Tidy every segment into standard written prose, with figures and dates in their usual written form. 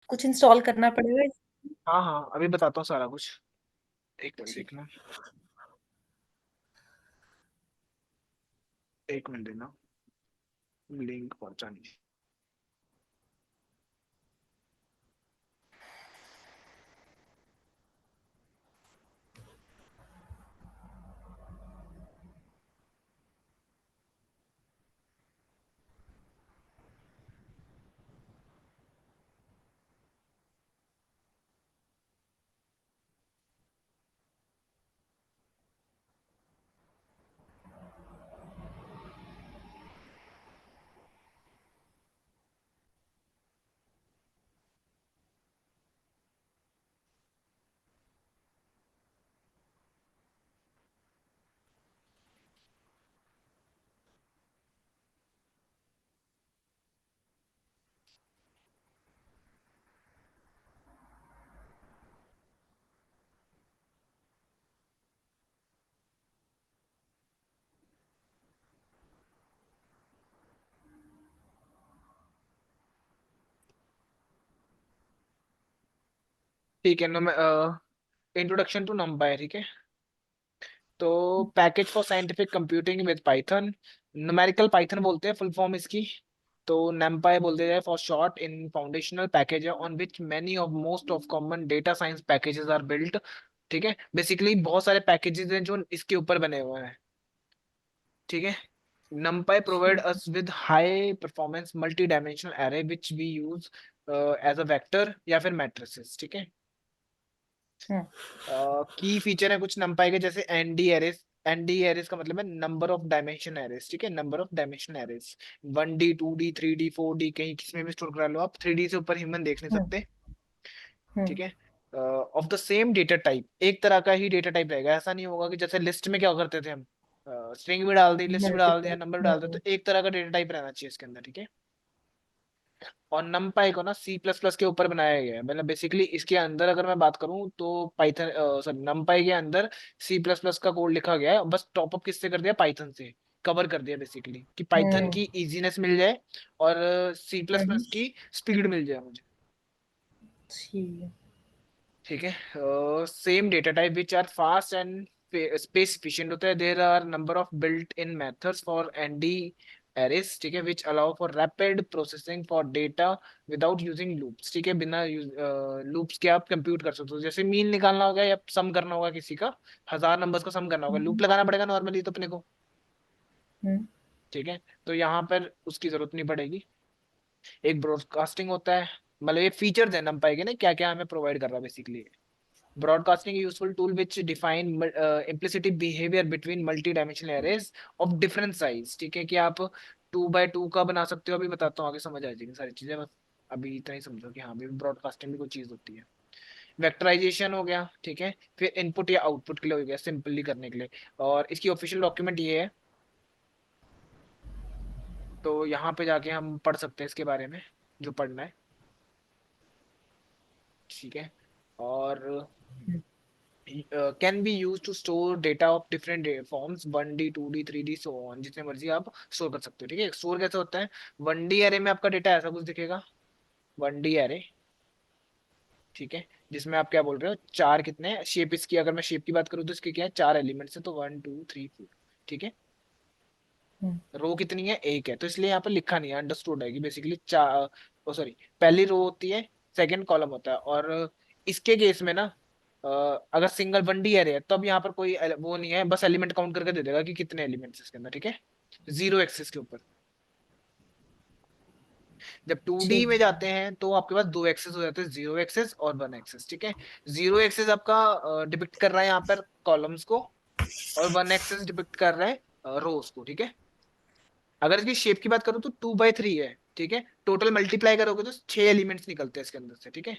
कुछ इंस्टॉल करना पड़ेगा हाँ हाँ, अभी बताता हूँ सारा कुछ। एक मिनट ठीक। देखना, एक मिनट देना, लिंक पहुंचानी। ठीक है, इंट्रोडक्शन टू नंपाई, ठीक है। तो package for scientific computing with Python, numerical Python बोलते हैं फुल फॉर्म इसकी। तो NumPy बोलते हैं for short, in foundational package है on which many of most of common data science packages are built. ठीक है, बेसिकली बहुत सारे पैकेजेस हैं जो इसके ऊपर बने हुए हैं। ठीक है, NumPy provide ठीक। us with high performance multi dimensional array which we use as a vector या फिर matrices। ठीक है, हम्म। की फीचर है कुछ NumPy के, जैसे एनडी एरेस। एनडी एरेस का मतलब है नंबर ऑफ डायमेंशन एरेस। ठीक है, number of dimension arrays, 1D 2D 3D 4D, कहीं किसमें भी स्टोर करा लो आप। 3D से ऊपर ह्यूमन देख नहीं हम्म। सकते। हम्म। ठीक है, of the same data type, एक तरह का ही डेटा टाइप रहेगा। ऐसा नहीं होगा कि जैसे लिस्ट में क्या करते थे हम, स्ट्रिंग भी डाल दी, लिस्ट भी डाल दिया, मल्टीपल। नंबर भी डाल दिया, तो एक तरह का डेटा टाइप रहना चाहिए इसके अंदर। ठीक है, और NumPy को ना C++ के ऊपर बनाया गया है। मतलब बेसिकली इसके अंदर अगर मैं बात करूं तो पाइथन, सॉरी, NumPy के अंदर C++ का कोड लिखा गया है, बस टॉपअप किससे कर दिया, पाइथन से कवर कर दिया बेसिकली, कि पाइथन हम्म। की इजीनेस मिल जाए और C++ हम्म। की स्पीड मिल जाए मुझे। ठीक है। ठीक है, same data type which are fast and space efficient होता है। There are number of built in methods for ND arrays. ठीक है, which allow for rapid processing for data without using loops. ठीक है, बिना लूप्स के आप कंप्यूट कर सकते हो। जैसे मीन निकालना होगा या सम करना होगा किसी का, 1000 नंबर्स का सम करना होगा, लूप हम्म। लगाना पड़ेगा नॉर्मली तो अपने को। हम्म। ठीक है, तो यहाँ पर उसकी जरूरत नहीं पड़ेगी। एक ब्रॉडकास्टिंग होता है, मतलब ये फीचर्स है NumPy के ना, क्या क्या हमें प्रोवाइड कर रहा है basically. Broadcasting a useful tool which define implicit behavior between multi-dimensional arrays of different size। ठीक है, कि आप 2x2 का बना सकते हो। अभी बताता हूँ, आगे समझ आ जाएगी सारी चीजें, बस अभी इतना ही समझो कि हाँ भी ब्रॉडकास्टिंग भी कोई चीज होती है। वेक्टराइजेशन हो गया। ठीक है, फिर इनपुट या आउटपुट के लिए हो गया, सिंपली करने के लिए। और इसकी ऑफिशियल डॉक्यूमेंट ये है, तो यहाँ पे जाके हम पढ़ सकते हैं इसके बारे में जो पढ़ना है। ठीक है, और can be use to store data of different forms, 1D 2D 3D so on, जितने मर्जी आप स्टोर कर सकते हो। ठीक है, स्टोर कैसे होता है, 1D एरे में आपका डेटा ऐसा कुछ दिखेगा, 1D एरे। ठीक है, जिसमें आप क्या बोल रहे हो, चार कितने शेप, इसकी अगर मैं शेप की बात करूँ तो इसके क्या है, चार एलिमेंट्स है, तो 1 2 3 4। ठीक है, हम्म। रो कितनी है, एक है, तो इसलिए यहाँ पे लिखा नहीं है, अंडरस्टूड है कि बेसिकली चार, ओ सॉरी, पहली रो होती है, सेकंड कॉलम होता है। और इसके केस में ना, अगर सिंगल 1D एरे है तब यहाँ पर कोई वो नहीं है, बस एलिमेंट काउंट करके दे देगा कि कितने एलिमेंट्स इसके अंदर। ठीक है, जीरो एक्सिस के ऊपर। जब 2D ठीक में है। जाते हैं तो आपके पास दो एक्सेस हो जाते हैं, जीरो एक्सेस और वन एक्सेस। ठीक है, जीरो एक्सेस आपका डिपिक्ट कर रहा है यहाँ पर कॉलम्स को, और वन एक्सेस डिपिक्ट कर रहा है रोज को। ठीक है, अगर इसकी शेप की बात करूँ तो 2x3 है। ठीक है, टोटल मल्टीप्लाई करोगे तो 6 एलिमेंट्स निकलते हैं इसके अंदर से। ठीक है,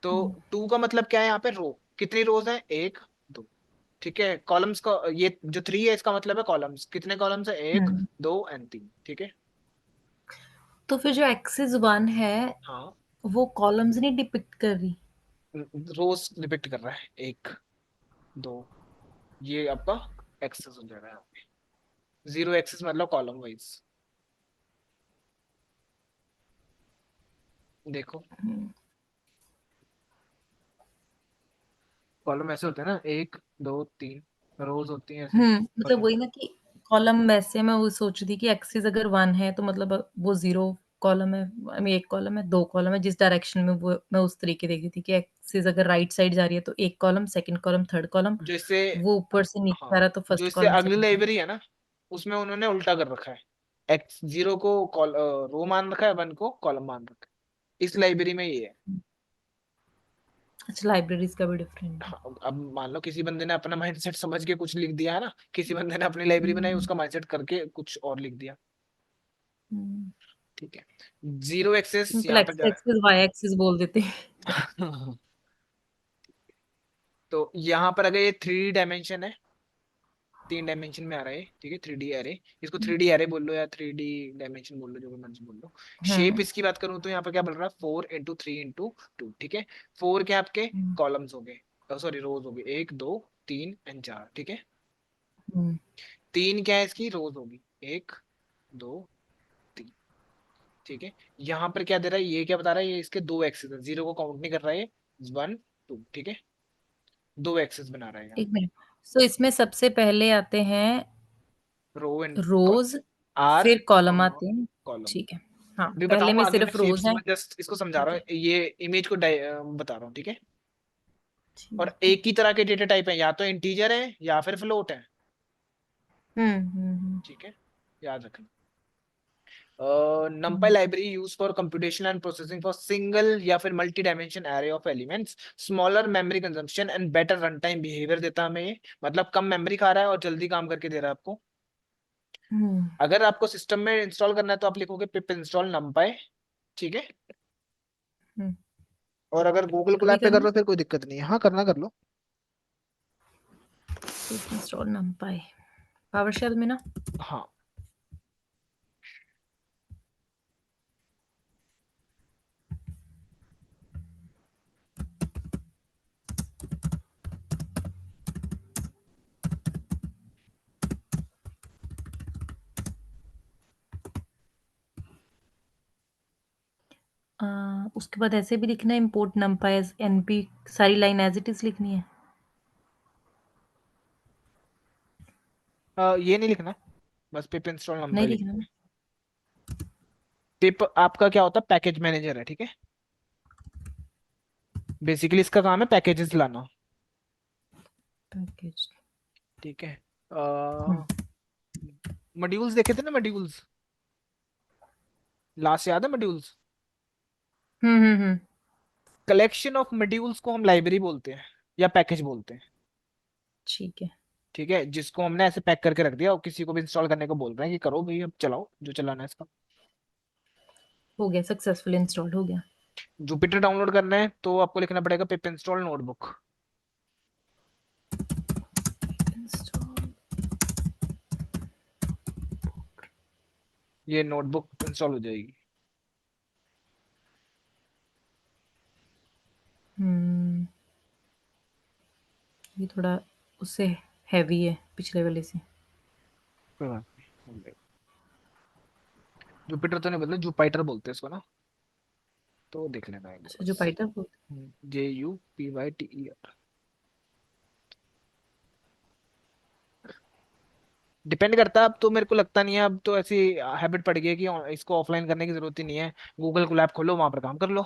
तो हम्म। 2 का मतलब क्या है, यहाँ पे रो कितनी रोज है, एक दो। ठीक है, कॉलम्स का ये जो 3 है इसका मतलब है कॉलम्स, कितने कॉलम्स है, एक हम्म। दो एंड तीन। ठीक है, तो फिर जो एक्सिस वन है हाँ, वो कॉलम्स नहीं डिपिक्ट कर रही। रोज डिपिक्ट कर रहा है, एक दो, ये आपका एक्सेस हो जाएगा यहाँ पे। जीरो एक्सेस मतलब कॉलम वाइज। देखो हम्म। कॉलम ऐसे होते हैं ना, 1 2 3 रोज होती हैं ऐसे। मतलब वही ना कि कॉलम, वैसे मैं वो सोच रही थी कि एक्सिस अगर 1 है तो मतलब वो 0 कॉलम है, आई मीन 1 कॉलम है, 2 कॉलम है, जिस डायरेक्शन में वो मैं उस तरीके देख रही थी कि एक्सिस अगर राइट साइड जा रही है तो 1 column, second column, third column, जो इससे, वो ऊपर से नीचे आ हाँ रहा तो जो फर्स्ट इससे कॉलम, अगली सेकंड कॉलम। लाइब्रेरी है ना, उसमें उन्होंने उल्टा कर रखा है। X0 को रो मान रखा है, 1 को कॉलम मान रखा है। इस लाइब्रेरी में ये है। अच्छा, लाइब्रेरीज का भी डिफरेंट है। हाँ, अब मान लो किसी बंदे ने अपना माइंडसेट समझ के कुछ लिख दिया है ना, किसी बंदे ने अपनी लाइब्रेरी बनाई, हम्म। उसका माइंडसेट करके कुछ और लिख दिया। हम्म। ठीक है। जीरो एक्सेस सिंपल यहाँ पे एक्स जा एक्सिस वाई एक्सिस बोल देते हैं। रहा है। तो यहाँ पर अगर ये 3 डायमेंशन है, 3 डायमेंशन में आ रहा है, ठीक है, 3D एरे। इसको 3D एरे बोल लो या 3D डायमेंशन बोल लो, जो भी मर्जी बोल लो। शेप हम्म। इसकी बात करूं तो यहाँ पर क्या बोल रहा है, 4 × 3 × 2, ठीक है। 4 क्या आपके हम्म। कॉलम्स हो गए, सॉरी रोज हो गए, 1 2 3 एंड 4, ठीक है। हम्म। 3 क्या है इसकी रोज होगी, 1 2 3, ठीक है। यहाँ पर क्या दे रहा है, ये क्या बता रहा है, ये इसके 2 एक्सेस है, 0 को काउंट नहीं कर रहा है ये, 1 2, ठीक है। 2 एक्सेस बना रहा है यहाँ, एक मिनट। सो इसमें सबसे पहले आते हैं रो एंड रोज, आर फिर कॉलम और आते हैं। कॉलम। ठीक है। हाँ, अभी पहले में बताऊंगा आगे, मैं सिर्फ रोज शेप्स है। में जस्ट इसको समझा ठीक रहा है। हूँ, ये इमेज को बता रहा हूँ, ठीक है। और ठीक है। एक ही तरह के डेटा टाइप है, या तो इंटीजर है या फिर फ्लोट है, हम्म। ठीक है, याद रखना। numpy hmm. Library use for computation and processing for single या फिर multi dimension array of elements, smaller memory consumption and better run time behaviour देता है हमें ये। मतलब कम मेमोरी खा रहा है और जल्दी काम करके दे रहा है आपको। हम्म। अगर आपको सिस्टम में इंस्टॉल करना है तो आप लिखोगे पिप इंस्टॉल numpy, ठीक है। हम्म। और अगर गूगल अभी कोलैब पे कर करना रहे हो फिर कोई दिक्कत नहीं है, हाँ करना कर लो। इंस्टॉल नंपाई पावर शेल में ना। हाँ। उसके बाद ऐसे भी लिखना है, इम्पोर्ट नंपाई एज एनपी, सारी लाइन एज इट इज लिखनी है। ये नहीं लिखना, बस पिप इंस्टॉल नहीं numpy लिखना लिखना। ना। पिप आपका क्या होता है, पैकेज मैनेजर है, ठीक है। बेसिकली इसका काम है पैकेजेस लाना, पैकेज। ठीक है। हम्म। मॉड्यूल्स देखे थे ना, मॉड्यूल्स, लास्ट याद है modules. Hmm. Collection of modules को हम लाइब्रेरी बोलते हैं या पैकेज बोलते हैं, ठीक है। ठीक है। जिसको हमने ऐसे पैक करके रख दिया और किसी को भी इंस्टॉल करने को बोल रहे हैं कि करो भाई, अब चलाओ जो चलाना है इसका। हो गया, सक्सेसफुल इंस्टॉल हो गया। जुपिटर डाउनलोड करना है तो आपको लिखना पड़ेगा पिप इंस्टॉल नोटबुक, इंस्टॉल। ये नोटबुक इंस्टॉल हो जाएगी। हम्म। ये थोड़ा उससे हैवी है पिछले वाले से। कोई बात नहीं, हो जाएगा। जुपिटर तो नहीं बोलते, जुपाइटर बोलते हैं इसको ना, तो देख लेना एक अच्छा, बार। जो पाइथन बोलते JUPYTER। डिपेंड करता है, अब तो मेरे को लगता नहीं है, अब तो ऐसी हैबिट पड़ गई है कि इसको ऑफलाइन करने की जरूरत ही नहीं है। गूगल कोलैब खोलो, वहां पर काम कर लो,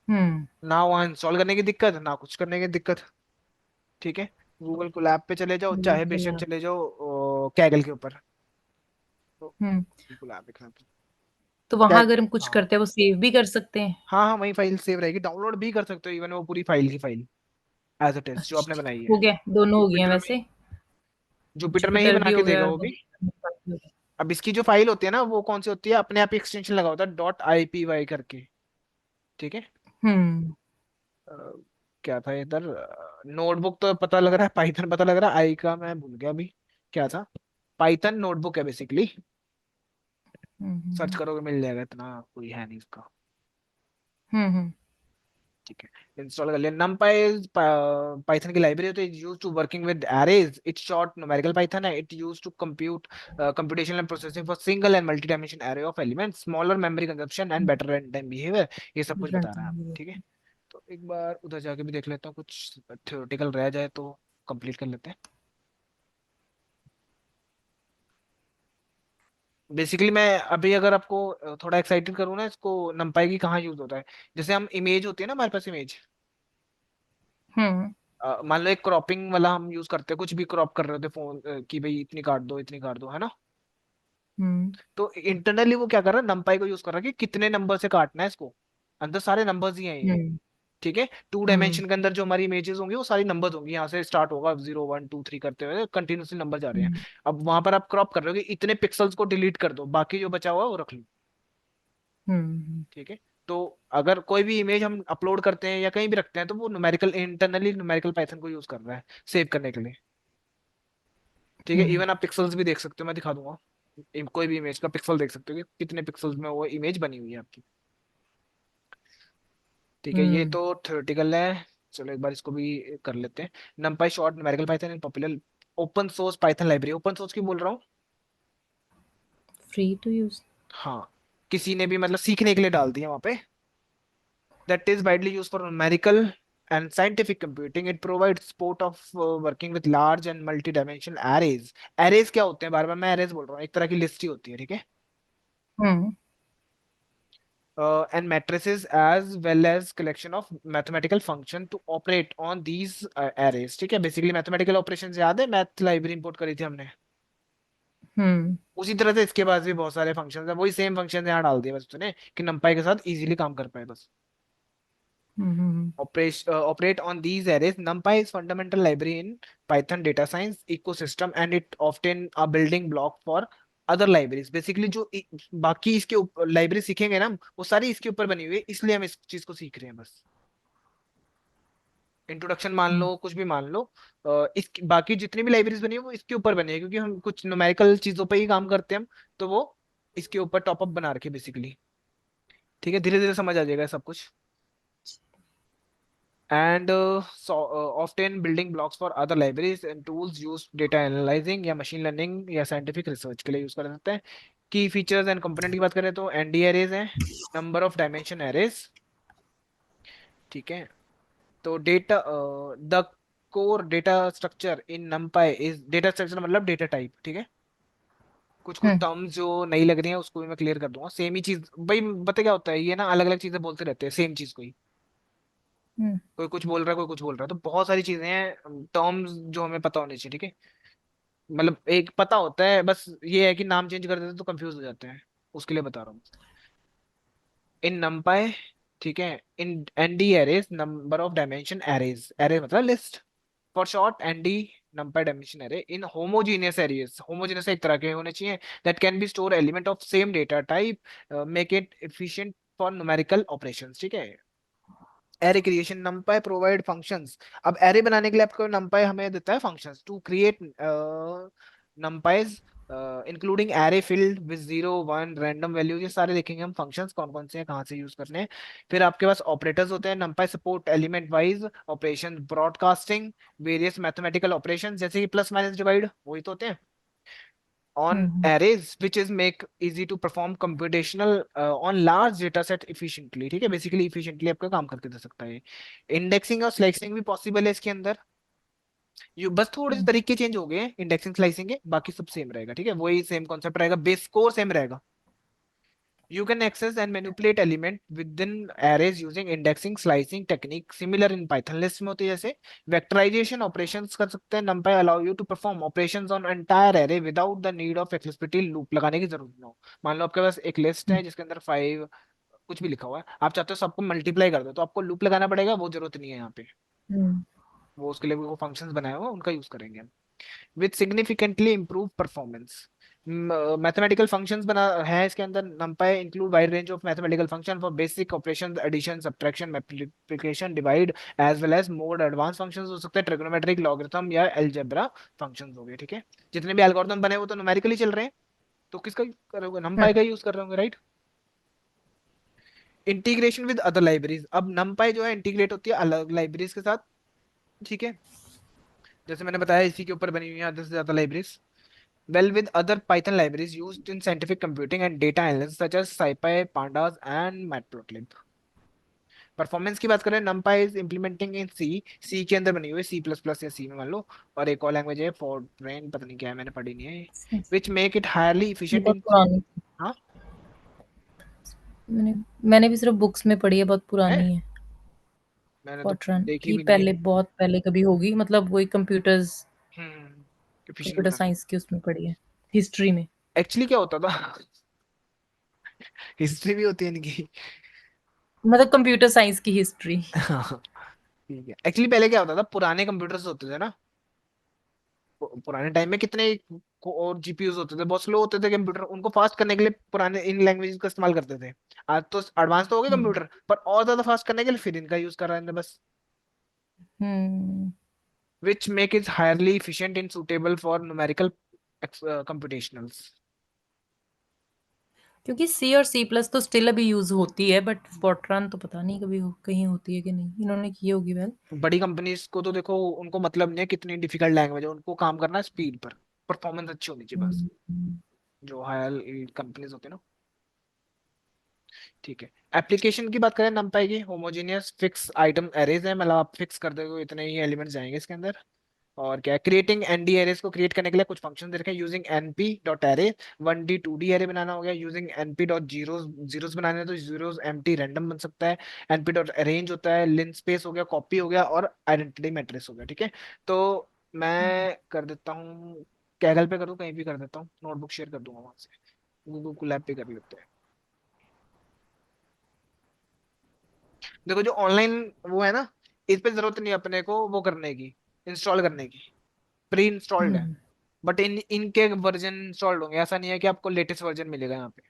हैं। हम्म। ना वहाँ इंस्टॉल करने की दिक्कत, ना कुछ करने की दिक्कत, ठीक है। गूगल कोलैब पे चले जाओ, चाहे बेशक बिल्कुल। चले जाओ कैगल के ऊपर, तो हम्म। कोलैब लिखना तो तो वहां कैग, अगर हम कुछ हाँ करते हैं वो सेव भी कर सकते हैं। हाँ हाँ, वही फाइल सेव रहेगी, डाउनलोड भी कर सकते हो इवन वो पूरी फाइल की फाइल एज इट इज जो आपने अच्छा, बनाई है। हो गया, दोनों हो गए हैं जुपिटर में, वैसे। जुपिटर में ही जुपिटर बना भी के हो गया देगा और वो भी। भी हो गया। अब इसकी जो फाइल होती है ना, वो कौन सी होती है, अपने आप एक्सटेंशन लगा होता है .IPY करके, ठीक है। हम्म। अ, क्या था इधर, नोटबुक तो पता लग रहा है, पाइथन पता लग रहा है, आई का मैं भूल गया अभी क्या था। पाइथन नोटबुक है बेसिकली, सर्च हम्म। करोगे मिल जाएगा, इतना कोई है नहीं इसका। हम्म। ठीक है, इंस्टॉल कर लिया। numpy पाइथन की लाइब्रेरी होती है, use to working with arrays, it's short numerical Python है, it use to compute computational and processing for single and multi dimension array of elements, smaller memory consumption and better run time behaviour. ये सब कुछ बता different. रहा है, ठीक है। तो एक बार उधर जाके भी देख लेता हूँ, कुछ थ्योरेटिकल रह जाए तो कंप्लीट कर लेते हैं। बेसिकली मैं अभी अगर आपको थोड़ा एक्साइटेड करूँ ना, इसको numpy की कहाँ यूज होता है, जैसे हम इमेज होती है ना हमारे पास इमेज, हम्म। मान लो एक क्रॉपिंग वाला हम यूज करते हैं, कुछ भी क्रॉप कर रहे होते फोन कि भाई इतनी काट दो इतनी काट दो, है ना। हम्म। तो इंटरनली वो क्या कर रहा है, numpy को यूज कर रहा है कि कितने नंबर से काटना है इसको, अंदर सारे नंबर्स ही हैं ये, हम्म। ठीक है। To hmm. डायमेंशन के अंदर जो हमारी इमेजेस होंगी वो सारी नंबर्स होंगी, यहाँ से स्टार्ट होगा 0 1 2 3 करते हुए कंटिन्यूसली नंबर जा रहे हैं। हम्म। अब वहां पर आप क्रॉप कर रहे हो कि इतने पिक्सल्स को डिलीट कर दो, बाकी जो बचा हुआ है वो रख लो, हम्म। ठीक है। तो अगर कोई भी इमेज हम अपलोड करते हैं या कहीं भी रखते हैं तो वो न्यूमेरिकल, इंटरनली न्यूमेरिकल पाइथन को यूज कर रहा है सेव करने के लिए, ठीक है। हम्म। इवन आप पिक्सल्स भी देख सकते हो, मैं दिखा दूंगा। कोई भी इमेज का पिक्सल देख सकते हो कि कितने पिक्सल्स में वो इमेज बनी हुई है आपकी, ठीक है। ये हम्म। तो थ्योरेटिकल है, चलो एक बार इसको भी कर लेते हैं। numpy short numerical Python in popular open source Python library, open source की बोल रहा हूँ। Free to use. हाँ, किसी ने भी मतलब सीखने के लिए डाल दिया वहां पे। that is widely used for numerical and scientific computing. It provides support of working with large and multi-dimensional arrays. Arrays क्या होते हैं, बार बार मैं arrays बोल रहा हूँ, एक तरह की लिस्ट ही होती है, ठीक है। हम्म। And matrices as well as collection of mathematical function to operate on these arrays, ठीक है। बेसिकली मैथमेटिकल ऑपरेशंस याद है, मैथ लाइब्रेरी इंपोर्ट करी थी हमने, हम्म। उसी तरह से इसके पास भी बहुत सारे फंक्शंस हैं, वही सेम फंक्शन यहाँ डाल दिए बस तूने कि numpy के साथ इजीली काम कर पाए बस। हम्म। Operate on these arrays. NumPy is fundamental library in Python data science ecosystem and it often a building block for other libraries. Basically जो बाकी इसके लाइब्रेरी सीखेंगे ना हम, वो सारी इसके ऊपर बनी हुई है, इसलिए हम इस चीज को सीख रहे हैं बस। इंट्रोडक्शन मान लो, कुछ भी मान लो, इस बाकी जितनी भी लाइब्रेरीज बनी है वो इसके ऊपर बनी है, क्योंकि हम कुछ न्यूमेरिकल चीजों पे ही काम करते हैं हम, तो वो इसके ऊपर टॉपअप बना रखे बेसिकली, ठीक है। धीरे धीरे समझ आ जाएगा सब कुछ। And often building blocks for other libraries and tools used data analyzing या machine learning या scientific research के लिए यूज कर सकते हैं। की फीचर्स एंड कंपोनेंट की बात करें तो एनडी एरेज हैं, नंबर ऑफ डायमेंशन एरेज, ठीक है। तो data the core data structure in नमपाई is, data structure मतलब डेटा टाइप, ठीक है। कुछ कुछ हम्म। टर्म्स जो नहीं लग रही हैं उसको भी मैं क्लियर कर दूंगा, सेम ही चीज भाई, पता क्या होता है ये ना, अलग अलग चीजें बोलते रहते हैं सेम चीज को ही, हम्म। कोई कुछ बोल रहा है कोई कुछ बोल रहा है, तो बहुत सारी चीजें हैं टर्म्स जो हमें पता होनी चाहिए, ठीक है। मतलब एक पता होता है, बस ये है कि नाम चेंज कर देते हैं तो कंफ्यूज हो जाते हैं, उसके लिए बता रहा हूँ। इन नंपाई, ठीक है, in ND arrays number of dimension arrays, array मतलब list, for short ND NumPy dimension array in homogeneous arrays, homogeneous एक तरह के होने चाहिए, that can be store element of same data type, make it efficient for numerical operations, ठीक है। Array creation, NumPy provide functions. अब array बनाने के लिए आपको नंपाई हमें देता है functions to create NumPys, including array field with 0 1 random values, ये सारे देखेंगे हम फंक्शंस कौन कौन से हैं, कहाँ से यूज करने हैं। फिर आपके पास ऑपरेटर्स होते हैं, नंपाई support element wise operation, broadcasting, various mathematical operation जैसे कि प्लस माइनस डिवाइड, वही तो होते हैं on hmm. arrays which is make easy to perform computational on large data set efficiently, ठीक है। बेसिकली efficiently आपका काम करके दे सकता है। इंडेक्सिंग और स्लाइसिंग भी पॉसिबल है इसके अंदर, ये बस थोड़े से हम्म। तरीके चेंज हो गए हैं इंडेक्सिंग स्लाइसिंग के, बाकी सब सेम रहेगा, ठीक है। वही सेम कॉन्सेप्ट रहेगा, बेस कोर सेम रहेगा। You can access and manipulate element within arrays using indexing slicing technique similar in Python list में होती है जैसे। vectorization operations कर सकते हैं, numpy allow you to perform operations on entire array without the need of explicitly loop लगाने की जरूरत ना हो। मान लो आपके पास एक लिस्ट है जिसके अंदर 5 कुछ भी लिखा हुआ है, आप चाहते हो सबको मल्टीप्लाई कर दो, तो आपको लूप लगाना पड़ेगा, वो जरूरत नहीं है यहाँ पे। हम्म। वो उसके लिए वो फंक्शंस बनाए हुए हैं, उनका यूज करेंगे हम। With significantly improve performance, mathematical functions बना है इसके अंदर। numpy include wide range of mathematical function for basic operation, addition, subtraction, multiplication, divide, as well as more advance functions हो सकते हैं, ट्रिग्नोमेट्रिक, लॉगरिथम या अलजेब्रा फंक्शंस हो गए, ठीक है। जितने भी एल्गोरिथम बने वो तो न्यूमेरिकली चल रहे हैं, तो किसका यूज करोगे, numpy का यूज कर रहे होंगे, right. Integration with other libraries, अब numpy जो है इंटीग्रेट होती है अलग लाइब्रेरीज के साथ, ठीक है, जैसे मैंने बताया इसी के ऊपर बनी हुई है आधे से ज्यादा libraries. Well with other Python libraries used in scientific computing and data analysis such as scipy, pandas and matplotlib. Performance की बात करें, numpy is implementing in C, C के अंदर बनी हुई है, सी प्लस प्लस या सी में मान लो, और एक और लैंग्वेज है फोर्ट्रेन, पता नहीं क्या है, मैंने पढ़ी नहीं है, विच मेक इट हायरली ये इफिशिएंट बहुत इन। पुरानी थी। हाँ मैंने मैंने भी सिर्फ बुक्स में पढ़ी है, बहुत है, पुरानी है। मैंने तो फॉरट्रान देखी की भी नहीं पहले, है। बहुत पहले कभी होगी, मतलब वही कंप्यूटर्स, एफिशिएंट कंप्यूटर बनाने। साइंस की उसमें पढ़ी है, हिस्ट्री में। एक्चुअली क्या होता था, हिस्ट्री भी होती है इनकी। मतलब कंप्यूटर साइंस की हिस्ट्री। हाँ, ठीक है, एक्चुअली पहले क्या होता था, पुराने कंप्यूटर्स होते थे ना, पुराने टाइम में कितने और जीपीयूज होते थे, बहुत स्लो होते थे कंप्यूटर, उनको फास्ट करने के लिए पुराने इन लैंग्वेज का इस्तेमाल करते थे। आज तो एडवांस तो हो गए हम्म। कंप्यूटर, पर और ज्यादा फास्ट करने के लिए फिर इनका यूज कर रहे हैं बस, हम्म। which make it highly efficient and suitable for numerical computationals। क्योंकि सी और सी प्लस तो स्टिल अभी यूज होती है, बट फॉरट्रान तो पता नहीं कभी कहीं होती है कि नहीं, इन्होंने की होगी वेल। बड़ी कंपनीज को तो देखो उनको मतलब नहीं है कितनी डिफिकल्ट लैंग्वेज है, उनको काम करना है स्पीड पर, परफॉर्मेंस अच्छी होनी चाहिए बस, हम्म। जो हायर कंपनीज होती है ना। ठीक है, एप्लीकेशन की बात करें numpy की, होमोजेनियस फिक्स आइटम एरेज है, मतलब आप फिक्स कर दोगे इतने ही एलिमेंट्स जाएंगे इसके अंदर। और क्या, क्रिएटिंग एनडी एरेज को क्रिएट करने के लिए कुछ फंक्शन दे रखे हैं, using np dot array, 1D 2D array बनाना हो गया, using np dot zeros, zeros बनाने हैं तो जीरोस एम्प्टी रैंडम बन सकता है, np डॉट अरेंज होता है, लिन स्पेस हो गया, कॉपी हो गया, और आइडेंटिटी मैट्रिक्स हो गया, ठीक है। तो मैं कर देता हूँ, कैगल पे करूँ, कहीं भी कर देता हूँ, नोटबुक शेयर कर दूंगा वहां से, गूगल कोलैब पे कर लेते हैं। देखो जो ऑनलाइन वो है ना, इस पे जरूरत नहीं है अपने को वो करने की, इंस्टॉल करने की, प्री इंस्टॉल्ड है, हम्म। बट इनके वर्जन इंस्टॉल्ड होंगे, ऐसा नहीं है कि आपको लेटेस्ट वर्जन मिलेगा यहाँ पे,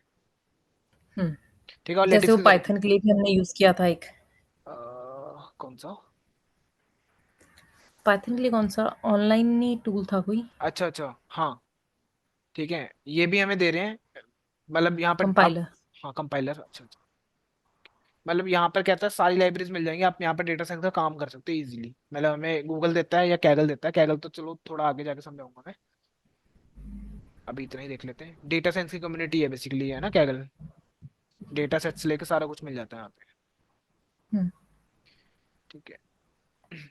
हम्म। ठीक है, और जैसे लेटेस्ट वो की जरूरत पाइथन नहीं। के लिए भी हमने यूज किया था एक। कौन सा? पाइथन के लिए कौन सा ऑनलाइन ही टूल था कोई? अच्छा अच्छा, हाँ, ठीक है, ये भी हमें दे रहे हैं, मतलब यहाँ पर आप, कंपाइलर। हाँ कंपाइलर, अच्छा अच्छा, मतलब यहाँ पर कहता है सारी लाइब्रेरीज मिल जाएंगी, आप यहाँ पर डेटा साइंस का काम कर सकते हो इजीली, मतलब हमें गूगल देता है या कैगल देता है, कैगल तो चलो थोड़ा आगे जाके समझाऊंगा मैं, अभी इतना ही देख लेते हैं, डेटा साइंस की कम्युनिटी है बेसिकली, है ना कैगल, डेटा सेट्स लेके सारा कुछ मिल जाता है यहाँ पे, हम्म। ठीक है।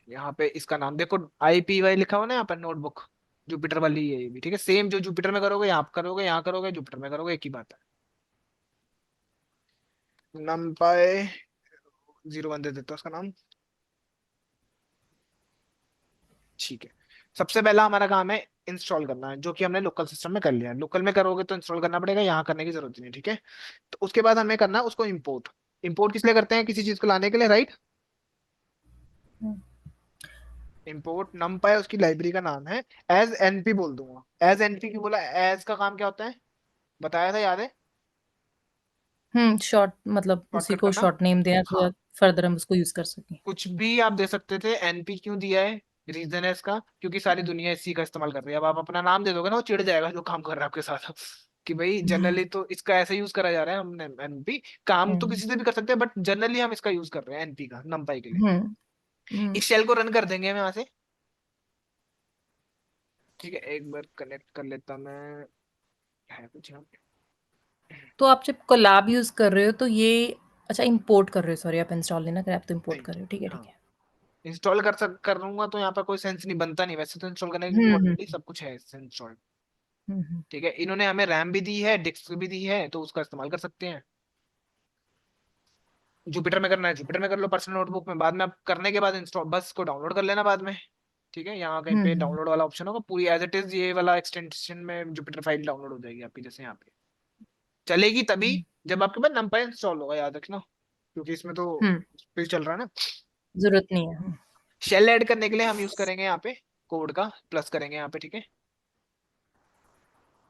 यहाँ पे इसका नाम देखो, IPY लिखा हुआ ना यहाँ पर, नोटबुक, जुपिटर वाली है ये भी, ठीक है, सेम जो जुपिटर में करोगे यहाँ करोगे, यहाँ करोगे जुपिटर में करोगे, एक ही बात है। नमपाई 01 दे देता हूँ उसका नाम, ठीक है। सबसे पहला हमारा काम है इंस्टॉल करना है, जो कि हमने लोकल सिस्टम में कर लिया है, लोकल में करोगे तो इंस्टॉल करना पड़ेगा, यहाँ करने की जरूरत नहीं, ठीक है। तो उसके बाद हमें करना है उसको इम्पोर्ट, इम्पोर्ट किस लिए करते हैं, किसी चीज को लाने के लिए, राइट। हम्म। इम्पोर्ट numpy उसकी लाइब्रेरी का नाम है, एज एनपी बोल दूंगा, एज एनपी की बोला, एज का काम क्या होता है बताया था, याद है, शॉर्ट, मतलब उसी शॉर्टकट को करना। शॉर्ट नेम देना हाँ, तो फर्दर हम उसको यूज कर सकें। कुछ भी आप दे सकते थे, एनपी क्यों दिया है, रीजन है इसका, क्योंकि सारी दुनिया इसी का इस्तेमाल कर रही है, अब आप अपना नाम दे दोगे ना, वो चिढ़ जाएगा जो काम कर रहा है आपके साथ, कि भाई हम्म। जनरली तो इसका ऐसे यूज करा जा रहा है, हमने एनपी, काम तो हम्म। किसी से भी कर सकते हैं, बट जनरली हम इसका यूज कर रहे हैं एनपी का, नंपाई के लिए। हम्म। हम्म। इस शेल को रन कर देंगे हम यहाँ से, ठीक है, एक बार कनेक्ट कर लेता मैं, है कुछ यहाँ पे? तो आप जब कोलैब यूज कर रहे हो तो ये, अच्छा इंपोर्ट कर रहे हो, सॉरी, आप इंस्टॉल नहीं ना कर रहे, आप तो इंपोर्ट नहीं, कर रहे हो, ठीक है ठीक हाँ, है। इंस्टॉल कर लूंगा तो यहाँ पर कोई सेंस नहीं बनता, नहीं वैसे तो इंस्टॉल करने की हम्म। ऑलरेडी सब कुछ है इंस्टॉल, हम्म। ठीक है, इन्होंने हमें रैम भी दी है, डिस्क भी दी है, तो उसका इस्तेमाल कर सकते हैं। जुपिटर में करना है जुपिटर में कर लो, पर्सनल नोटबुक में बाद में, आप करने के बाद इंस्टॉल बस को डाउनलोड कर लेना बाद में, ठीक है, यहाँ कहीं पे हम्म। डाउनलोड वाला ऑप्शन होगा, पूरी एज इट इज ये वाला एक्सटेंशन में जुपिटर फाइल डाउनलोड हो जाएगी आपकी, जैसे यहाँ पे चलेगी तभी हम्म। जब आपके पास नंपाई इंस्टॉल होगा, याद रखना, क्योंकि इसमें तो हम्म। पे चल रहा है ना। जरूरत नहीं है। शेल ऐड करने के लिए हम यूज करेंगे यहाँ पे कोड का प्लस करेंगे यहाँ पे, ठीक है,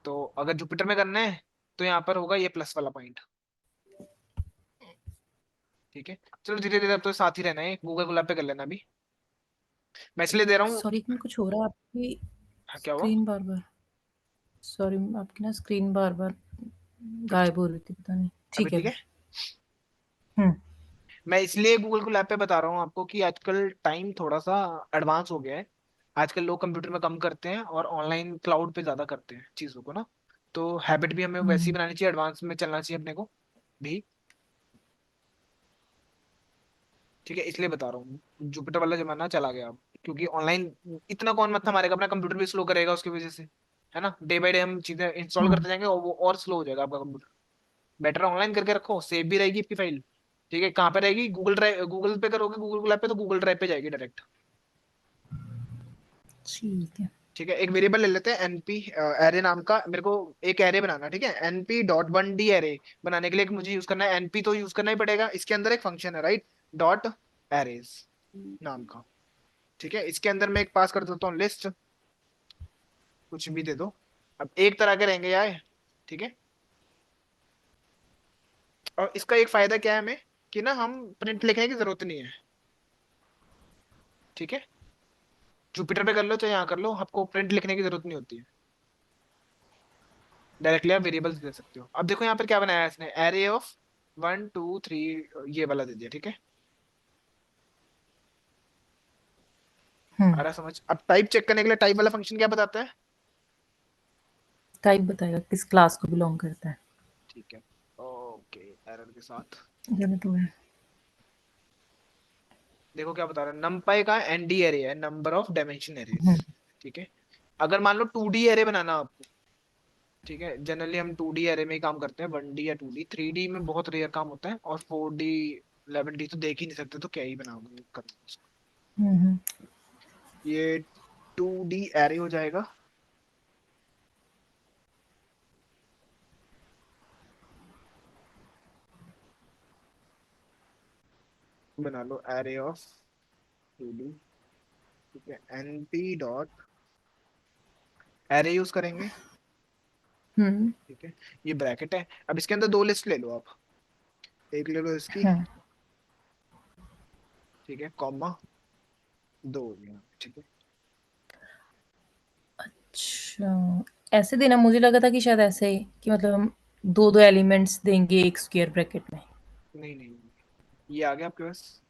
तो अगर जुपिटर में करना है तो यहाँ पर होगा ये प्लस वाला पॉइंट, ठीक है। चलो धीरे धीरे अब तो साथ ही रहना है, गूगल कोलैब पे कर लेना अभी, मैं इसलिए दे रहा हूँ। सॉरी, कुछ हो रहा है आपकी हाँ, क्या हुआ? स्क्रीन बार बार, सॉरी, आपकी ना स्क्रीन बार बार अच्छा, गायब हो रही थी, पता नहीं, अभी ठीक है ठीक अभी। है। हम्म। मैं इसलिए गूगल को लैब पे बता रहा हूँ आपको कि आजकल टाइम थोड़ा सा एडवांस हो गया है। आजकल लोग कंप्यूटर में कम करते हैं और ऑनलाइन क्लाउड पे ज्यादा करते हैं चीजों को ना। तो हैबिट भी हमें वैसी हम्म। बनानी चाहिए, एडवांस में चलना चाहिए अपने को भी। ठीक है, इसलिए बता रहा हूँ, जुपिटर वाला जमाना चला गया अब, क्योंकि ऑनलाइन इतना कौन मत्था मारेगा, अपना कंप्यूटर भी स्लो करेगा उसकी वजह से, है ना। डे बाय डे हम चीजें इंस्टॉल हम्म। करते जाएंगे और वो और स्लो हो जाएगा आपका कंप्यूटर। बेटर ऑनलाइन करके रखो, सेव भी रहेगी आपकी फाइल। ठीक है, कहाँ पे रहेगी? गूगल ड्राइव, गूगल पे करोगे गूगल ड्राइव पे तो गूगल ड्राइव पे जाएगी डायरेक्ट। ठीक है। ठीक है, एक वेरिएबल ले लेते हैं एनपी एरे नाम का, मेरे को एक एरे बनाना। ठीक है, NP dot one D array बनाने के लिए मुझे यूज करना है एनपी, तो यूज करना ही पड़ेगा। इसके अंदर एक फंक्शन है, राइट, डॉट एरेज नाम का। ठीक है, इसके अंदर मैं एक पास कर देता हूँ लिस्ट, कुछ भी दे दो। अब एक तरह के रहेंगे यार। ठीक है, और इसका एक फायदा क्या है हमें, कि ना हम प्रिंट लिखने की जरूरत नहीं है। ठीक है, जुपिटर पे कर लो चाहे यहाँ कर लो, आपको प्रिंट लिखने की जरूरत नहीं होती है। डायरेक्टली आप वेरिएबल्स दे सकते हो। अब देखो यहाँ पर क्या बनाया है इसने, एरे ऑफ 1 2 3, ये वाला दे दिया। ठीक है, आ हम्म। रहा समझ? अब टाइप चेक करने के लिए टाइप वाला फंक्शन क्या बताता है? टाइप बताएगा किस क्लास को बिलोंग करता है। ठीक है, ओके, एरर के साथ ये तो है। देखो क्या बता रहा है, नंपाई का एनडी एरे है, नंबर ऑफ डायमेंशन एरेज। हम्म। ठीक है, अगर मान लो 2D एरे बनाना आपको, ठीक है, जनरली हम 2D एरे में ही काम करते हैं, 1D या 2D, 3D में बहुत रेयर काम होता है, और 4D 11D तो देख ही नहीं सकते, तो क्या ही बनाओगे करो उसको। हम्म। ये 2D एरे हो जाएगा। बना लो एरे ऑफ 2D। ठीक है, एनपी डॉट एरे यूज करेंगे। हम्म। ठीक है, ये ब्रैकेट है। अब इसके अंदर दो लिस्ट ले लो आप, एक ले लो इसकी, हम्म। ठीक है, कॉमा, दो यहाँ, ठीक है। अच्छा, ऐसे देना मुझे लगा था कि शायद ऐसे कि मतलब हम दो दो एलिमेंट्स देंगे एक स्क्वायर ब्रैकेट में। नहीं नहीं नहीं, ये आ गया आपके पास।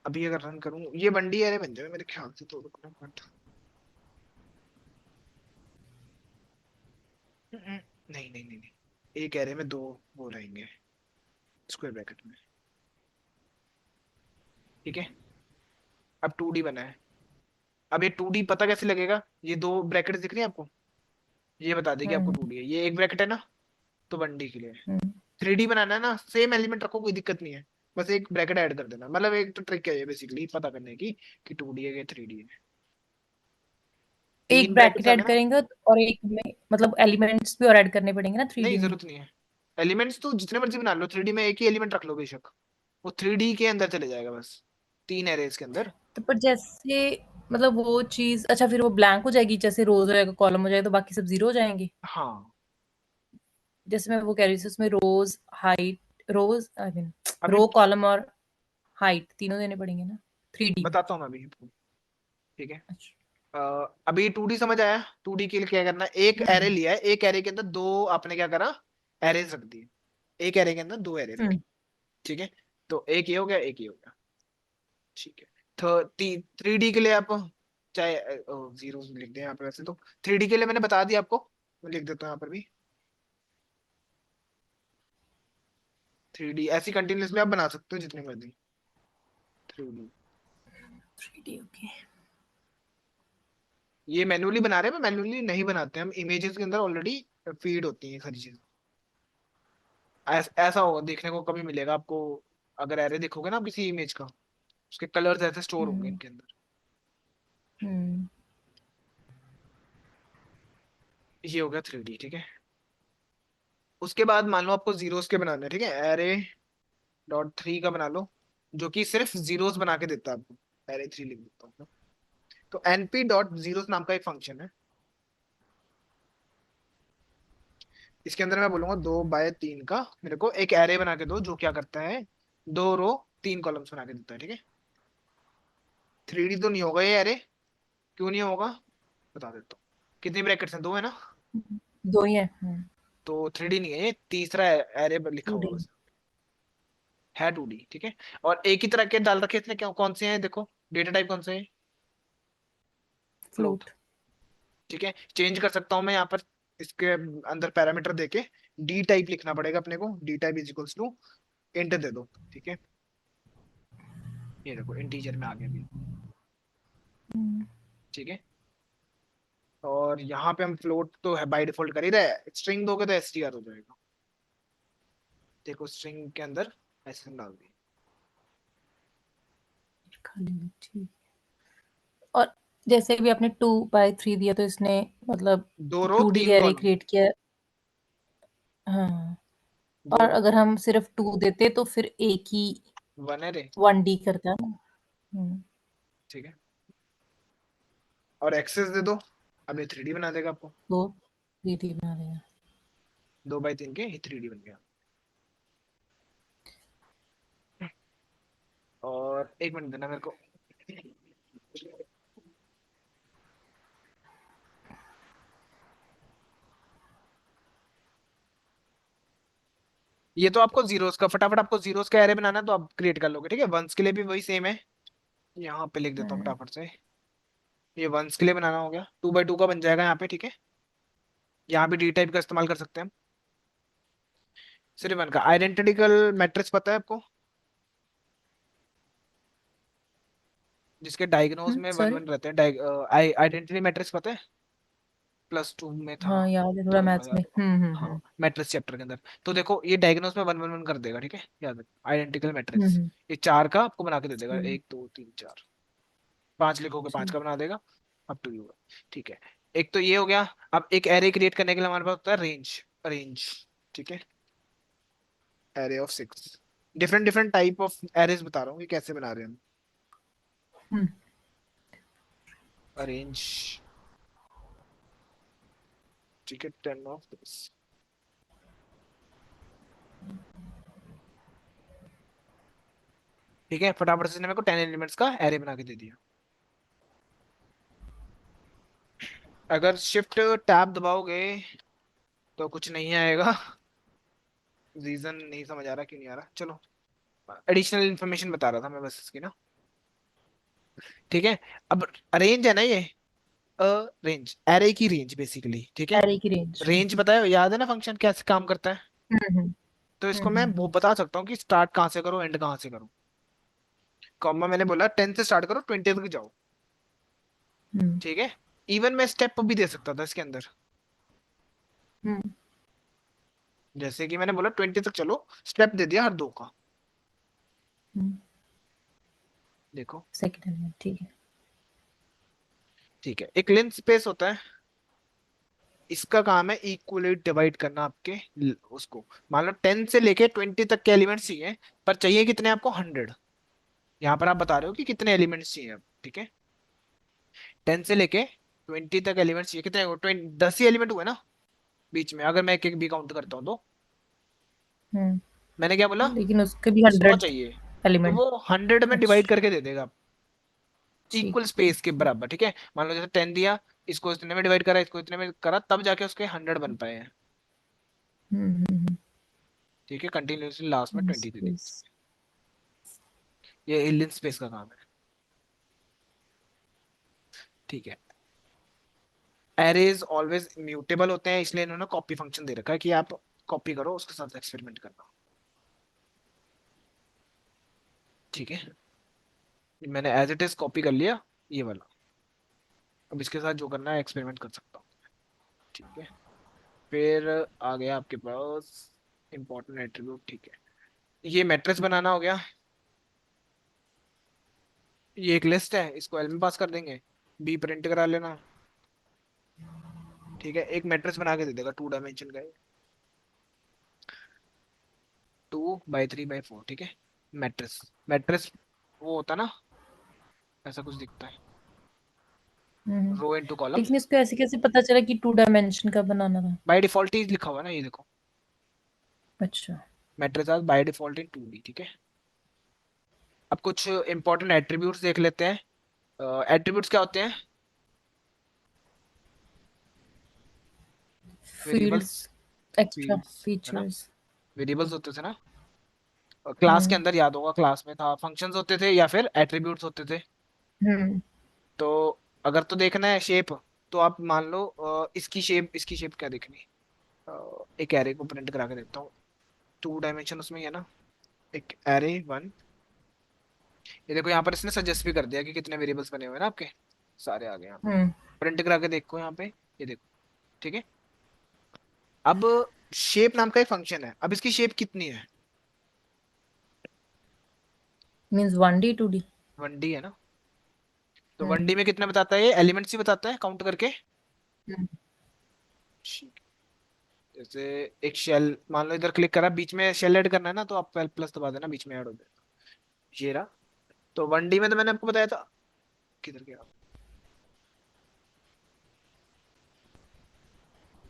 अभी अगर रन करूं ये 1D एरे बन जाएगा मेरे ख्याल से, तो रुकना मत। नहीं नहीं नहीं नहीं, एक एरे में दो वो रहेंगे स्क्वायर ब्रैकेट में। ठीक है, अब 2D बना है। अब ये 2D पता कैसे लगेगा, ये दो ब्रैकेट दिख रही है आपको, ये बता देगी आपको हम्म। 2D है। ये एक ब्रैकेट है ना, तो 1D के लिए। हम्म। 3D बनाना है ना, सेम एलिमेंट रखो, कोई दिक्कत नहीं है, बस एक ब्रैकेट ऐड कर देना। मतलब एक तो ट्रिक है ये बेसिकली पता करने की कि 2D है कि 3D है। एक तीन ब्रैकेट ब्रैकेट्स आ ऐड गए ना। करेंगे और एक में मतलब एलिमेंट्स भी और ऐड करने पड़ेंगे ना थ्री नहीं डी में। जरूरत नहीं है, एलिमेंट्स तो जितने मर्जी बना लो, 3D में एक ही एलिमेंट रख लो बेशक, वो 3D के अंदर चले जाएगा बस, तीन एरेज के अंदर। तो पर जैसे मतलब वो चीज अच्छा फिर वो ब्लैंक हो जाएगी, जैसे रोज हो जाएगा कॉलम हो जाएगा तो बाकी सब जीरो हो जाएंगे। हाँ, जैसे मैं वो कह रही थी उसमें रोज हाइट रोज आई मीन अभी रो कॉलम और हाइट तीनों देने पड़ेंगे ना थ्री डी में। बताता हूँ मैं अभी आपको। ठीक है, अच्छा। अभी 2D समझ आया। 2D के लिए क्या करना है, एक एरे हम्म। लिया है, एक एरे के अंदर दो आपने क्या करा, एरेज रख दिए। एक एरे के अंदर दो एरे रखे। हम्म। ठीक है, तो एक ये हो गया, एक ये हो गया। ठीक है, तो 3D के लिए आप चाहे जीरो लिख दें यहाँ पे, वैसे तो 3D के लिए मैंने बता दिया आपको, मैं लिख देता हूँ यहाँ पर भी। 3D ऐसी कंटिन्यूअसली आप बना सकते हो जितनी मर्जी। 3D three D okay. ये मैन्युअली बना रहे हैं, मैन्युअली नहीं बनाते हम, इमेजेस के अंदर ऑलरेडी फीड होती है सारी चीजें। ऐसा होगा देखने को कभी मिलेगा आपको, अगर एरे देखोगे ना आप किसी इमेज का, उसके कलर्स ऐसे स्टोर होंगे हम्म। इनके अंदर। हम्म। ये हो गया 3D। ठीक है, उसके बाद मान लो आपको जीरोस के बनाने हैं। ठीक है, एरे डॉट थ्री का बना लो, जो कि सिर्फ जीरोस बना के देता है आपको। एरे थ्री लिख देता हूँ। तो np डॉट जीरोस नाम का एक फंक्शन है, इसके अंदर मैं बोलूंगा 2 बाय 3 का मेरे को एक एरे बना के दो, जो क्या करता है, 2 रो 3 कॉलम्स बना के देता है। ठीक है, 3D तो नहीं होगा ये एरे, क्यों नहीं होगा बता देता हूँ। कितनी ब्रैकेट्स हैं, दो है ना, दो ही है। तो 3D नहीं है ये, तीसरा एरे लिखा टू हुआ डी। बस। है 2D, ठीक है। और एक ही तरह के डाल रखे इसने, क्या कौन से हैं देखो, डेटा टाइप कौन से है, फ्लोट, फ्लोट। ठीक है। चेंज कर सकता हूँ मैं यहाँ पर, इसके अंदर पैरामीटर देके डी टाइप लिखना पड़ेगा अपने को, dtype is equals to int दे दो, ठीक है। ये देखो इंटीजर में आ गया अभी, ठीक है। और यहाँ पे हम फ्लोट तो है बाय डिफॉल्ट कर ही रहे, स्ट्रिंग दोगे तो एसटीआर हो जाएगा, देखो स्ट्रिंग के अंदर ऐसे डाल दिया। खाली, ठीक। और जैसे भी आपने 2/3 दिया तो इसने मतलब दो रो 2D तीन एरे कॉलम, क्रिएट किया। हाँ। दो और रो अगर हम सिर्फ 2 देते तो फिर एक ही वन है रे, 1D करता ना। ठीक है। और एक्सेस दे दो, अब ये 3D बना देगा आपको, तो 3D बना देगा। 2x3 के ये 3D बन गया। और एक मिनट देना मेरे को, ये तो आपको जीरोस का, फटाफट आपको जीरोस का एरे बनाना है तो आप क्रिएट कर लोगे, ठीक है। वंस के लिए भी वही सेम है, यहाँ पे लिख देता हूँ हम्म, फटाफट से। ये वंस के लिए बनाना हो गया, 2x2 का बन जाएगा यहाँ पे, ठीक है। यहाँ भी डी टाइप का इस्तेमाल कर सकते हैं हम। सिर्फ वन का आइडेंटिकल मैट्रिक्स पता है आपको, जिसके डायग्नोज में वन सॉरी। वन रहते हैं, आइडेंटिटी मैट्रिक्स पता है, +2 में था, हाँ, याद है थोड़ा थोड़ा थोड़ा मैथ्स याद में। होगा। हाँ मैट्रिक्स चैप्टर के अंदर, तो देखो ये डायग्नोज में वन वन वन कर देगा, ठीक है, याद रखो आइडेंटिकल मैट्रिक्स। हम्म। ये चार का आपको बना के दे देगा, ठीक। 1 2 3 4, पांच लिखोगे पांच ठीक। का बना देगा, अप टू यू, ठीक है। एक तो ये हो गया। अब एक एरे क्रिएट करने के लिए हमारे पास होता है रेंज, रेंज, ठीक है। Array of 6, different different type of arrays बता रहा हूँ ये कैसे बना रहे हैं हम। हम्म। अरेंज, ठीक है, 10 ऑफ दिस, ठीक है। फटाफट से इसने मेरे को 10 एलिमेंट्स का एरे बना के दे दिया। अगर शिफ्ट टैब दबाओगे तो कुछ नहीं आएगा, रीजन नहीं समझ आ रहा, क्यों नहीं आ रहा, चलो। एडिशनल इन्फॉर्मेशन बता रहा था मैं बस इसकी ना, ठीक है। अब रेंज है ना ये, रेंज एरे की रेंज बेसिकली, ठीक है। एरे की रेंज। रेंज पता है, याद है ना फंक्शन कैसे काम करता है, हम्म। हम्म। तो इसको मैं वो हम्म। बता सकता हूँ कि स्टार्ट कहाँ से करो एंड कहाँ से करो। कॉमा मैंने बोला 10 से स्टार्ट करो 20 तक जाओ, हम्म। ठीक है। इवन मैं स्टेप भी दे सकता था इसके अंदर, हम्म। जैसे कि मैंने बोला 20 तक चलो, स्टेप दे दिया हर दो का, हम्म। देखो, सेकंड एलिमेंट, ठीक है। ठीक है। एक लिंक स्पेस होता है, इसका काम है इक्वली डिवाइड करना आपके उसको, मान लो 10 से लेके 20 तक के एलिमेंट्स चाहिए, पर चाहिए कितने आपको, 100। यहाँ पर आप बता रहे हो कि कितने एलिमेंट्स चाहिए, ठीक है। 10 से लेके 20 तक एलिमेंट्स चाहिए, कितने 10 ही एलिमेंट हुए ना बीच में, अगर मैं एक एक भी काउंट करता हूँ तो। मैंने क्या बोला, लेकिन उसके भी 100 100 चाहिए, तो एलिमेंट। वो 100 में डिवाइड अच्छा। करके दे देगा, ठीक इक्वल ठीक स्पेस के ठीक। बराबर, ठीक है। मान लो जैसे 10 दिया, इसको इतने में डिवाइड करा, इसको इतने में करा, तब जाके उसके 100 बन पाए हैं, हम्म। ठीक है। कंटिन्यूसली लास्ट में 20 दे दी, स्पेस। ये एलियन स्पेस का काम है, ठीक है। एरेज ऑलवेज म्यूटेबल होते हैं, इसलिए इन्होंने कॉपी फंक्शन दे रखा है कि आप कॉपी करो उसके साथ एक्सपेरिमेंट करना, ठीक है। मैंने एज इट इज कॉपी कर लिया ये वाला, अब इसके साथ जो करना है एक्सपेरिमेंट कर सकता हूँ, ठीक है। फिर आ गया आपके पास इंपॉर्टेंट एट्रीब्यूट, ठीक है। ये मैट्रिक्स बनाना हो गया, ये एक लिस्ट है, इसको एल में पास कर देंगे, बी प्रिंट करा लेना, ठीक है। एक मैट्रिक्स बना के दे देगा 2 डायमेंशन का, 2 बाई 3 बाई 4, ठीक है। मैट्रिक्स, मैट्रिक्स वो होता ना, ऐसा कुछ दिखता है, हम्म। रो इनटू कॉलम, लेकिन इसको ऐसे कैसे पता चला कि 2 डायमेंशन का बनाना था? बाय डिफॉल्ट ही लिखा हुआ है ना, ये देखो, अच्छा। Matrix are by default in 2D, ठीक है। अब कुछ इंपॉर्टेंट एट्रीब्यूट्स देख लेते हैं, एट्रीब्यूट्स क्या होते हैं, फील्ड्स। वेरिएबल्स, एक्स्ट्रा फील्ड्स, है ना, फीचर्स। वेरिएबल्स होते थे ना, क्लास के हम्म। अंदर याद होगा, क्लास में था, फंक्शंस होते थे या फिर एट्रीब्यूट्स होते थे। हम्म। तो अगर तो देखना है शेप, तो आप मान लो इसकी शेप क्या देखनी। एक एरे को प्रिंट करा के देता हूँ। 2 डायमेंशन उसमें ही है ना। एक एरे 1, ये देखो यहाँ पर इसने सजेस्ट भी कर दिया कि कितने वेरिएबल्स बने हुए हैं ना आपके, सारे आ गए यहाँ पे। हम्म। प्रिंट करा के देखो यहाँ पे, ये देखो। ठीक है। अब शेप नाम का एक फंक्शन है, अब इसकी शेप कितनी है। Means 1D 2D। 1D है ना। तो वन हम्म। डी में कितना बताता है, ये एलिमेंट्स ही बताता है काउंट करके। हम्म। ठीक। जैसे एक शेल मान लो, इधर क्लिक करा, बीच में शेल ऐड करना है ना, तो आप प्लस दबा देना, बीच में ऐड हो जाएगा। ये रहा। तो 1D में तो मैंने आपको बताया था, किधर गया।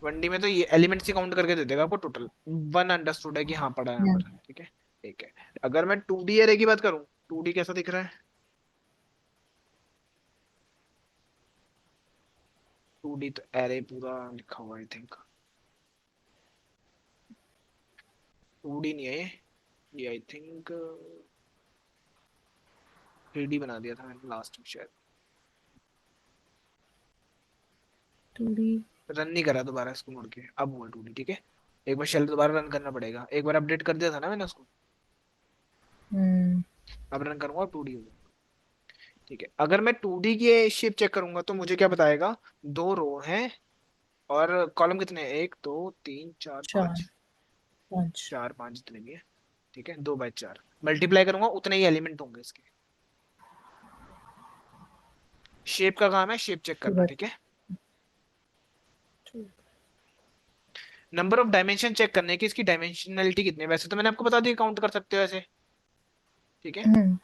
1D में तो ये एलिमेंट्स ही काउंट करके दे देगा आपको टोटल। वन अंडरस्टूड है कि हाँ पड़ा है यहाँ पर। हम्म। ठीक है। ठीक है। अगर मैं 2D एरे की बात करूँ, 2D कैसा दिख रहा है। 2D तो एरे पूरा लिखा हुआ आई थिंक। 2D नहीं है ये आई थिंक 3D बना दिया था मैंने लास्ट में शायद। 2D। रन नहीं करा दोबारा इसको मुड़ के, अब हुआ 2D। ठीक है। एक बार शेल दोबारा रन करना पड़ेगा, एक बार अपडेट कर दिया था ना मैंने उसको। हम्म। अब रन करूंगा 2D होगा। ठीक है। अगर मैं 2D की शेप चेक करूंगा तो मुझे क्या बताएगा। 2 रो हैं और कॉलम कितने हैं, 1 2 3 4 5। 4 5। 4 5 जितने भी है। ठीक है। 2 बाई 4 मल्टीप्लाई करूंगा उतने ही एलिमेंट होंगे इसके। शेप का काम है शेप चेक करना। ठीक है। नंबर ऑफ डायमेंशन चेक करने की इसकी डायमेंशनलिटी कितनी है, वैसे तो मैंने आपको बता दिया काउंट कर सकते हो ऐसे। ठीक है। हम्म।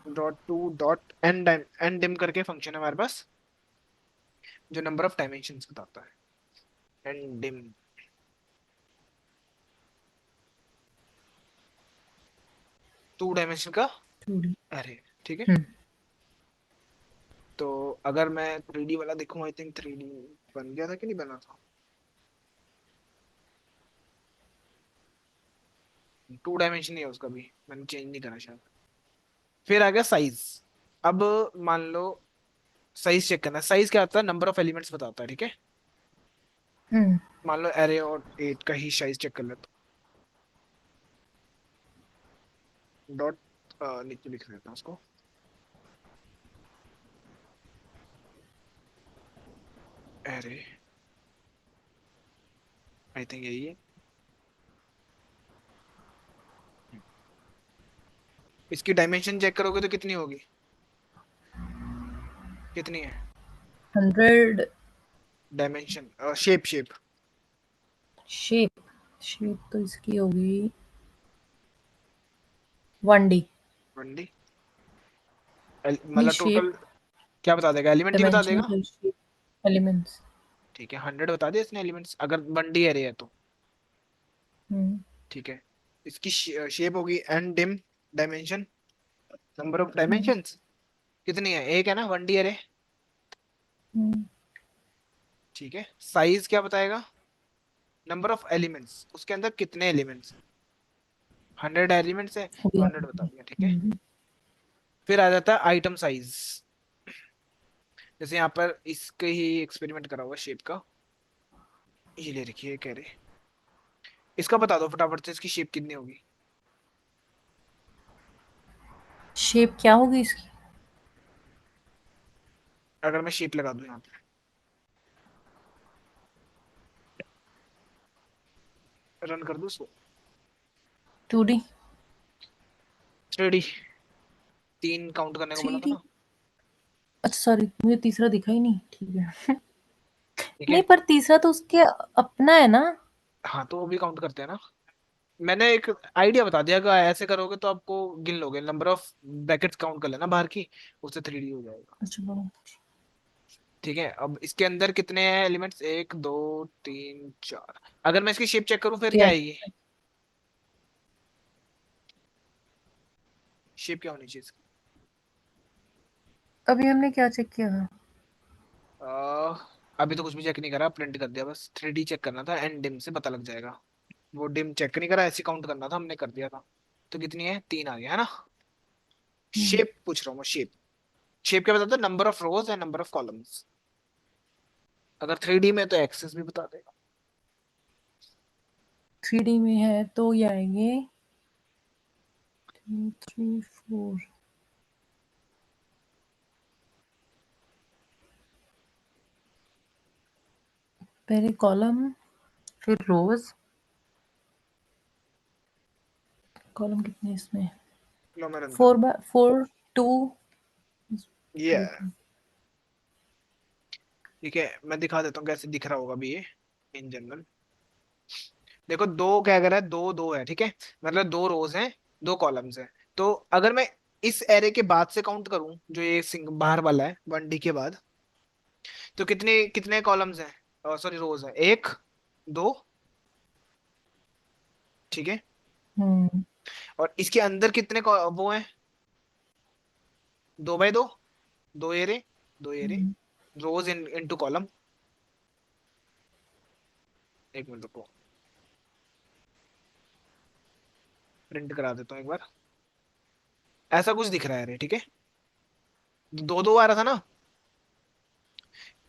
.2 .n करके फंक्शन है हमारे पास, जो नंबर ऑफ डायमेंशंस बताता है। एन डिम 2 डायमेंशन का 2D। अरे। ठीक है। हम्म। तो अगर मैं 3D वाला देखूं, आई थिंक 3D बन गया था कि नहीं बना था। 2 डायमेंशन ही है उसका भी, मैंने चेंज नहीं करा शायद। फिर आ गया साइज। अब मान लो साइज चेक करना है, साइज क्या होता है, नंबर ऑफ एलिमेंट्स बताता है। ठीक है। हम्म। मान लो एरे और 8 का ही साइज चेक कर लेते डॉट नीचे लिख देता हूँ उसको। एरे आई थिंक यही है। इसकी डायमेंशन चेक करोगे तो कितनी होगी, कितनी है 100। Dimension, shape shape. Shape. Shape तो इसकी होगी 1D। 1D नहीं, मतलब शेप टोटल क्या बता देगा, एलिमेंट ही बता डायमेंशन देगा। तो शेप एलिमेंट्स। ठीक है। 100 बता दिया इसने एलिमेंट्स, अगर 1D एरे है तो। हम्म। ठीक है। इसकी शेप होगी ndim dimension, number of hmm. Dimensions कितनी है, एक है ना 1D एरे। हम्म। ठीक है। साइज क्या बताएगा, नंबर ऑफ एलिमेंट्स, उसके अंदर कितने एलिमेंट्स। 100 एलिमेंट्स है हो तो गया। 100 बता दिया। ठीक है। हम्म। फिर आ जाता है आइटम साइज। जैसे यहाँ पर इसके ही एक्सपेरिमेंट करा हुआ शेप का, ये ले रखिए कह रहे, इसका बता दो फटाफट से इसकी शेप कितनी होगी। शेप क्या होगी इसकी? अगर मैं शेप लगा दूं यहाँ पे, रन कर दूं इसको। 2D। 3D, 3 काउंट करने को बोला थ्री था डी ना। अच्छा सॉरी, मुझे तीसरा दिखा ही नहीं। ठीक है। ठीक नहीं, है। पर तीसरा तो उसके अपना है ना। हाँ तो वो भी काउंट करते हैं ना। मैंने एक आइडिया बता दिया कि ऐसे करोगे तो आपको गिन लोगे, नंबर ऑफ ब्रैकेट्स काउंट कर लेना बाहर की, उससे 3D हो जाएगा। चलो। ठीक है। अब इसके अंदर कितने हैं एलिमेंट्स, 1 2 3 4। अगर मैं इसकी शेप चेक करूं फिर क्या क्या? आएगी, शेप क्या होनी चाहिए इसकी। अभी हमने क्या चेक किया था? अभी तो कुछ भी चेक नहीं करा, प्रिंट कर दिया बस। 3D चेक करना था, एंड डिम से पता लग जाएगा। वो डिम चेक नहीं करा, ऐसे काउंट करना था, हमने कर दिया था। तो कितनी है, 3 आ गया है ना। हम्म, शेप पूछ रहा हूँ मैं, शेप। शेप क्या बताता है, number of rose and number of columns. अगर 3D में तो एक्सेस भी बता देगा। 3D में है तो ये आएंगे 2 3 4। पहले कॉलम, फिर रोज। कॉलम कितने इसमें? लो मैं रन कर 4 दूं। बाय 4 2। ये ठीक है, मैं दिखा देता हूँ कैसे दिख रहा होगा भी ये इन जनरल। देखो दो क्या कर रहा है, दो दो है, ठीक है। मतलब 2 रोज हैं, 2 कॉलम्स हैं। तो अगर मैं इस एरे के बाद से काउंट करूं, जो ये बाहर वाला है 1D के बाद, तो कितने कितने कॉलम्स हैं, सॉरी रोज है, 1 2, ठीक है। हम्म। और इसके अंदर कितने वो हैं, 2 by 2, 2 array, 2 array, hmm, rows in into column. एक मिनट रुको, प्रिंट करा देता हूँ एक बार। ऐसा कुछ दिख रहा है रे, ठीक है। दो दो आ रहा था ना,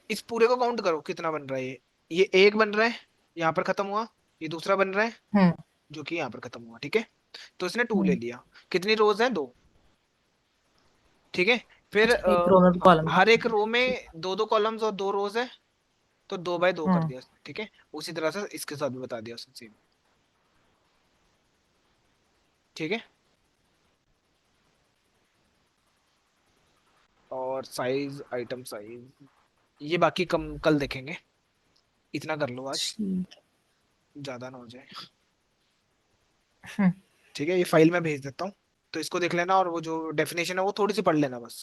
इस पूरे को काउंट करो कितना बन रहा है ये एक बन रहा है, यहाँ पर खत्म हुआ। ये दूसरा बन रहा है, हम्म, जो कि यहाँ पर खत्म हुआ, ठीक है। तो इसने 2 ले हम्म। लिया। कितनी रोज हैं, 2, ठीक है। फिर अच्छा, एक रो में कॉलम। हर एक रो में 2 2 कॉलम्स और 2 रोज है, तो 2 बाय 2 कर हम्म। दिया उसने, ठीक है। उसी तरह से इसके साथ भी बता दिया उसने सेम, ठीक है। और साइज, आइटम साइज, ये बाकी कम कल देखेंगे। इतना कर लो आज, ठीक। ज्यादा ना हो जाए। हम्म। ठीक है, ये फाइल मैं भेज देता हूँ। तो इसको देख लेना, और वो जो डेफिनेशन है वो थोड़ी सी पढ़ लेना बस।